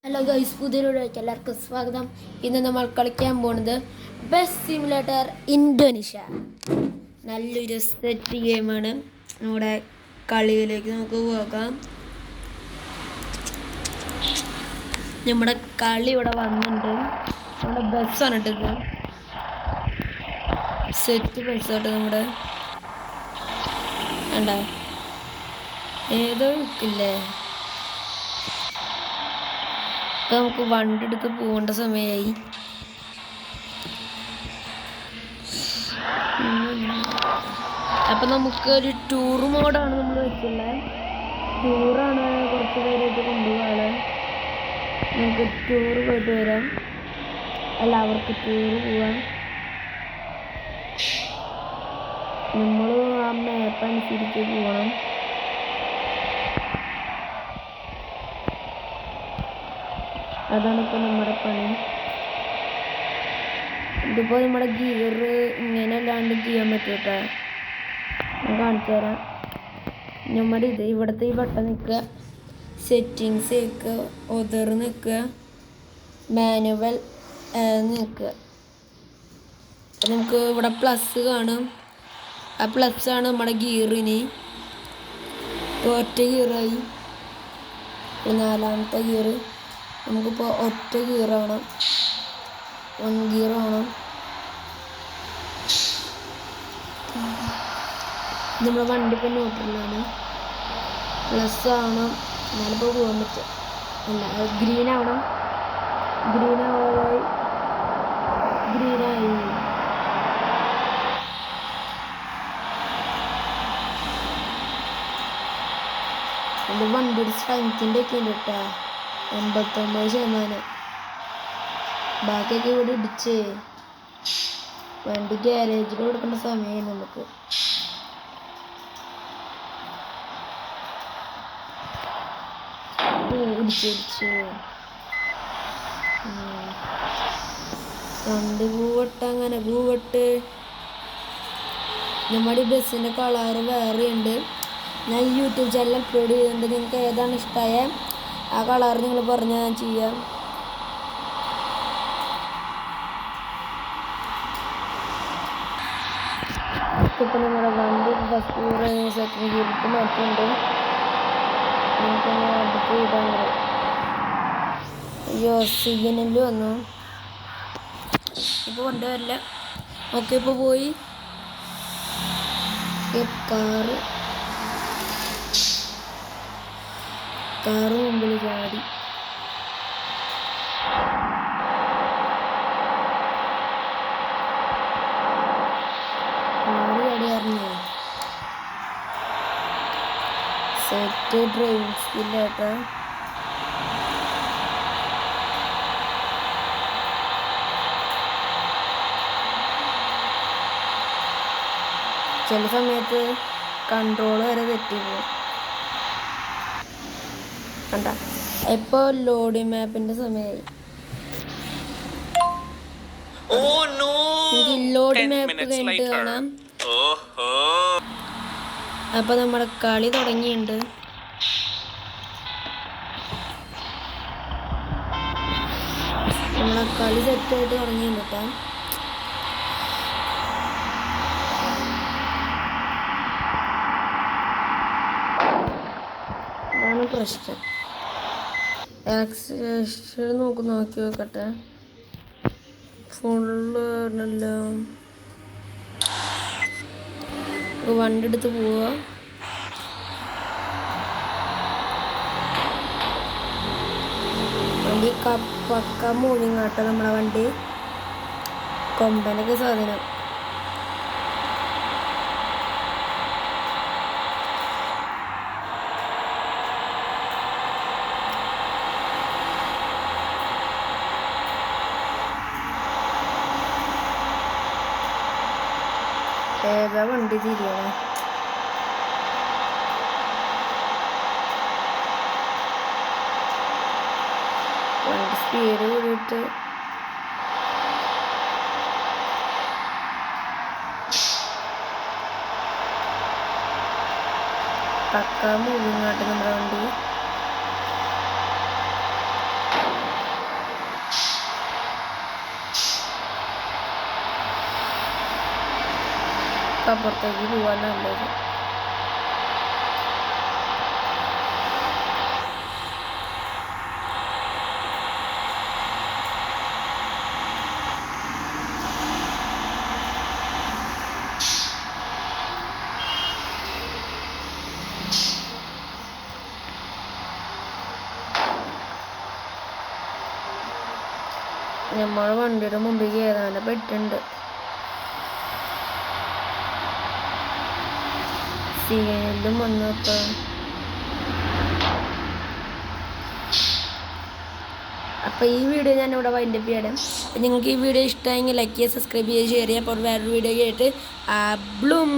Hello guys, പുതിയൊരു എല്ലാവർക്കും സ്വാഗതം. ഇന്ന് നമ്മൾ കളിക്കാൻ പോകുന്നത് ബസ് സിമുലേറ്റർ ഇന്തോനേഷ്യ. നല്ലൊരു സെറ്റ് ഗെയിമാണ്. നമ്മുടെ കളിയിലേക്ക് നമുക്ക് പോകാം. നമ്മുടെ കളി ഇവിടെ വന്നിട്ടുണ്ട്. നമ്മുടെ ബസ്സാണ് ഇട്ടത്. സെറ്റ് ബസ്സായിട്ട് നമ്മുടെ വേണ്ട ഏതോ ഇല്ലേ. ഇപ്പം നമുക്ക് വണ്ടി എടുത്ത് പോകേണ്ട സമയമായി. അപ്പം നമുക്കൊരു ടൂർ മോഡാണ് നമ്മൾ വെച്ചുള്ളത്. ടൂറാണ് കുറച്ച് പേരായിട്ട് കൊണ്ടുപോകാറ്. നമുക്ക് ടൂർ പോയിട്ട് വരാം. എല്ലാവർക്കും ടൂർ പോവാം. നമ്മൾ ആ മാപ്പ് അനുസരിച്ച് പോകണം. അതാണ് ഇപ്പോൾ നമ്മുടെ പണി. ഇതിപ്പോൾ നമ്മുടെ ഗിയർ ഇങ്ങനെ അല്ലാണ്ട് ചെയ്യാൻ പറ്റും കേട്ടോ. ഞാൻ കാണിച്ചു തരാം. നമ്മുടെ ഇവിടുത്തെ ഈ ബട്ടൺ നിൽക്കുക, സെറ്റിങ്സ് നിൽക്കുക, ഒതർ നിൽക്കുക, മാനുവൽ നിൽക്കുക. നമുക്ക് ഇവിടെ പ്ലസ് കാണും. ആ പ്ലസ്സാണ് നമ്മുടെ ഗിയറിന്. ഒറ്റ ഗിയറായി. നാലാമത്തെ ഗിയർ. നമുക്കിപ്പോൾ ഒറ്റ ഗിയറാണ്, 1 ഗിയർ വേണം. നമ്മുടെ വണ്ടി ഇപ്പോൾ ന്യൂട്രലാണ്. പ്ലസ് ആവണം, എന്നാലിപ്പോൾ പോകാൻ പറ്റും. അല്ല, ഗ്രീൻ ആവണം. ഗ്രീനായി. എൻ്റെ വണ്ടിയുടെ സ്ട്രെങ്ത്തിൻ്റെ ഒക്കെ ഉണ്ട് കേട്ടോ, 89%. ബാക്കിയൊക്കെ ഇവിടെ ഇടിച്ചേ. വണ്ടി ഗ്യാരേജിൽ കൊടുക്കേണ്ട സമയമായി നമുക്ക്. ഇടിച്ച് വണ്ടി അങ്ങനെ പൂവട്ട്. നമ്മുടെ ബസ്സിൻ്റെ കളറ് വേറെ ഉണ്ട്. ഞാൻ യൂട്യൂബ് ചാനൽ അപ്ലോഡ് ചെയ്യുന്നുണ്ട്. നിങ്ങൾക്ക് ഏതാണ് ഇഷ്ടമായ ആ കളർ നിങ്ങൾ പറഞ്ഞാൽ ഞാൻ ചെയ്യാം. ഇപ്പം നിങ്ങളുടെ വണ്ടി ഫസ്റ്റ് ഗിയർ സെക്കൻഡ് ഗിയറിലേക്ക് മാറ്റുന്നുണ്ട്. നമുക്കങ്ങനെ അടുത്ത് ഇടാൻ കഴിയും. അയ്യോ, സിഗ്നല് വന്നു. ഇപ്പോൾ കൊണ്ടുവരില്ല. ഓക്കെ, ഇപ്പോൾ പോയി. കാറ് മുമ്പിൽ ചാടി. അറിഞ്ഞോ സെറ്റ് ഡ്രൈവിംഗ് സ്കില്ലാട്ടോ. ചില സമയത്ത് കൺട്രോൾ വരെ തെറ്റിപ്പോകും. കണ്ട, ഇപ്പോൾ ലോഡിംഗ് മാപ്പിൻ്റെ സമയമായി. എനിക്ക് ലോഡിംഗ് മാപ്പ് കഴിഞ്ഞിട്ട് കാണാം. അപ്പോൾ നമ്മുടെ കളി തുടങ്ങിയിട്ടുണ്ട്. നമ്മളെ കളി സെറ്റായിട്ട് തുടങ്ങിയിട്ടുണ്ട് കേട്ടോ. അതാണ് പ്രശ്നം. ആക്സിലേഷൻ നോക്കി നോക്കട്ടെ. ഫുള്ളാണല്ലോ. വണ്ടി എടുത്ത് പോവുക. വണ്ടി പക്ക മൂവിങ് ആട്ടോ. നമ്മളെ വണ്ടി കൊമ്പനൊക്കെ സാധനം. ഏതാ വണ്ടി തിരിയണേ? വണ്ടി സ്പീഡ് കൂടിയിട്ട് പക്ക മൂവിങ് ആട്ട് നമ്മുടെ വണ്ടി. അപ്പുറത്തേക്ക് പോകാൻ നല്ലത്. നമ്മളെ വണ്ടിയുടെ മുമ്പിൽ ഏതാണ്ട് പെട്ടുണ്ട്. സിഗ്നലും വന്നപ്പോൾ അപ്പോൾ ഈ വീഡിയോ ഞാനിവിടെ വൈൻഡപ്പ് ചെയ്യണം. നിങ്ങൾക്ക് ഈ വീഡിയോ ഇഷ്ടമായെങ്കിൽ ലൈക്ക് ചെയ്യുക, സബ്സ്ക്രൈബ് ചെയ്യുക, ഷെയർ ചെയ്യുക. അപ്പോൾ വേറൊരു വീഡിയോ ആയിട്ട് ബ്ലൂം.